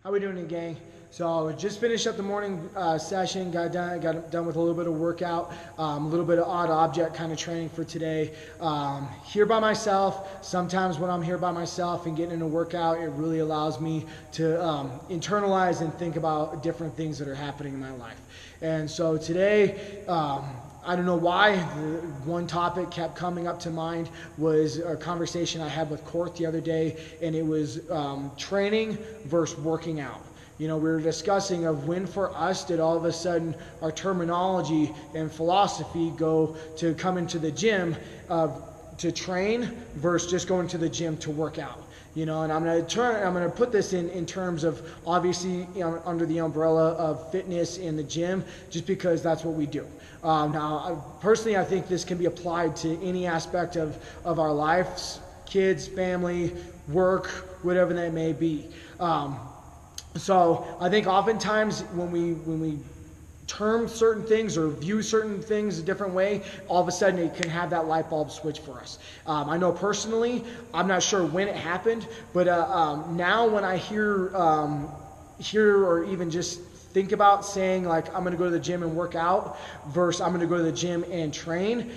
How we doing, gang? So just finished up the morning session. Got done with a little bit of workout, a little bit of odd object kind of training for today. Here by myself. Sometimes when I'm here by myself and getting in a workout, it really allows me to internalize and think about different things that are happening in my life. And so today, I don't know why, one topic kept coming up to mind was a conversation I had with Court the other day, and it was training versus working out. You know, we were discussing of when for us did all of a sudden our terminology and philosophy go to come into the gym to train versus just going to the gym to work out. You know, and I'm going to put this in terms of obviously, you know, under the umbrella of fitness in the gym, just because that's what we do. Now, personally, I think this can be applied to any aspect of our lives, kids, family, work, whatever that may be. So I think oftentimes when we term certain things or view certain things a different way, all of a sudden it can have that light bulb switch for us. I know personally, I'm not sure when it happened, but now when I hear or even just think about saying like I'm going to go to the gym and work out versus I'm going to go to the gym and train,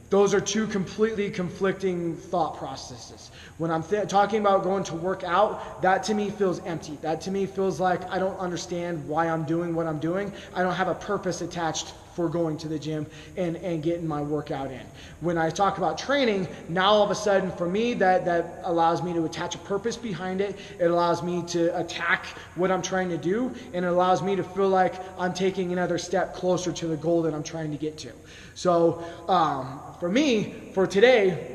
those are two completely conflicting thought processes. When I'm talking about going to work out, that to me feels empty. That to me feels like I don't understand why I'm doing what I'm doing. I don't have a purpose attached for going to the gym and getting my workout in. When I talk about training, now all of a sudden for me that allows me to attach a purpose behind it. It allows me to attack what I'm trying to do, and it allows me to feel like I'm taking another step closer to the goal that I'm trying to get to. So for me, for today,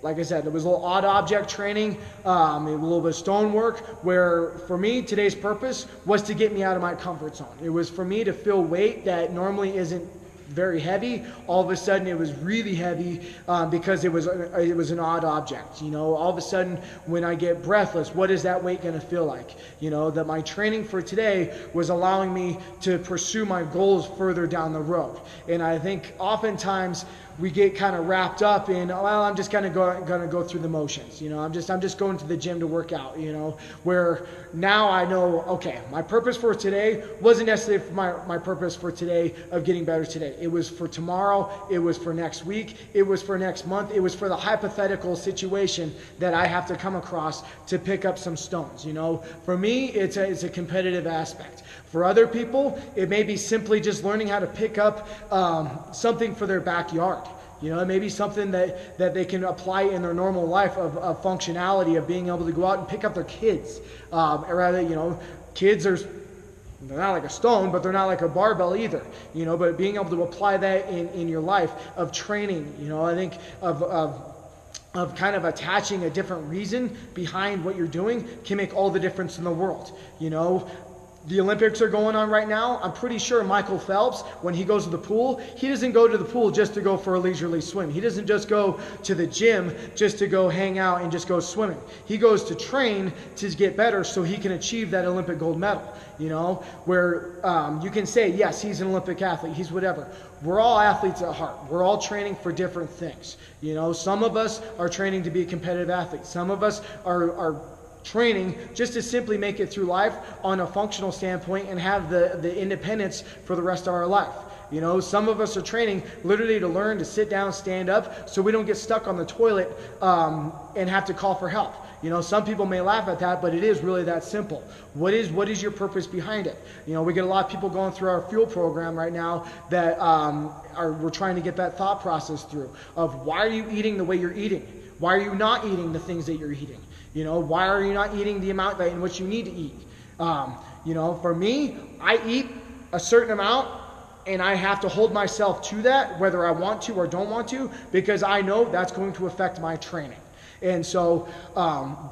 like I said, it was a little odd object training, a little bit of stone work, where for me, today's purpose was to get me out of my comfort zone. It was for me to feel weight that normally isn't very heavy. All of a sudden it was really heavy because it was an odd object. You know, all of a sudden when I get breathless, what is that weight going to feel like? You know, that my training for today was allowing me to pursue my goals further down the road. And I think oftentimes we get kind of wrapped up in, well, I'm just gonna go through the motions. You know, I'm just going to the gym to work out. You know, where now I know, okay, my purpose for today wasn't necessarily my purpose for today of getting better today. It was for tomorrow. It was for next week. It was for next month. It was for the hypothetical situation that I have to come across to pick up some stones. You know, for me, it's a competitive aspect. For other people, it may be simply just learning how to pick up something for their backyard. You know, it may be something that they can apply in their normal life of functionality, of being able to go out and pick up their kids. Rather, you know, kids they're not like a stone, but they're not like a barbell either. You know, but being able to apply that in your life of training, you know, I think of kind of attaching a different reason behind what you're doing can make all the difference in the world. You know, the Olympics are going on right now. I'm pretty sure Michael Phelps, when he goes to the pool, he doesn't go to the pool just to go for a leisurely swim. He doesn't just go to the gym just to go hang out and just go swimming. He goes to train to get better so he can achieve that Olympic gold medal. You know, where you can say, yes, he's an Olympic athlete, he's whatever. We're all athletes at heart. We're all training for different things. You know, some of us are training to be a competitive athlete. Some of us are training just to simply make it through life on a functional standpoint and have the independence for the rest of our life. You know, some of us are training literally to learn to sit down, stand up, so we don't get stuck on the toilet and have to call for help. You know, some people may laugh at that, but it is really that simple. What is your purpose behind it? You know, we get a lot of people going through our fuel program right now that we're trying to get that thought process through of why are you eating the way you're eating? Why are you not eating the things that you're eating? You know, why are you not eating the amount in which you need to eat? You know, for me, I eat a certain amount and I have to hold myself to that, whether I want to or don't want to, because I know that's going to affect my training. And so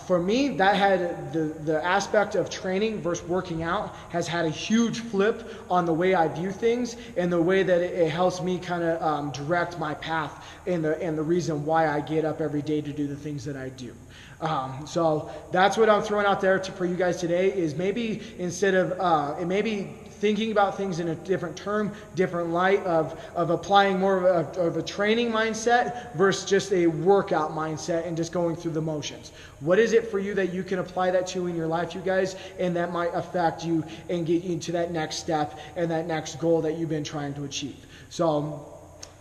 for me, that had the aspect of training versus working out has had a huge flip on the way I view things and the way that it helps me kind of direct my path and the reason why I get up every day to do the things that I do. So that's what I'm throwing out there for you guys today is maybe instead of, it may be thinking about things in a different term, different light of applying more of a training mindset versus just a workout mindset and just going through the motions. What is it for you that you can apply that to in your life, you guys, and that might affect you and get you to that next step and that next goal that you've been trying to achieve. So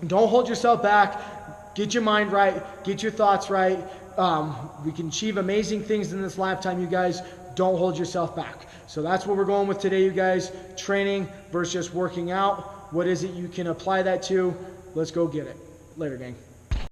don't hold yourself back. Get your mind right. Get your thoughts right. We can achieve amazing things in this lifetime, you guys. Don't hold yourself back. So that's what we're going with today, you guys. Training versus just working out. What is it you can apply that to? Let's go get it. Later, gang.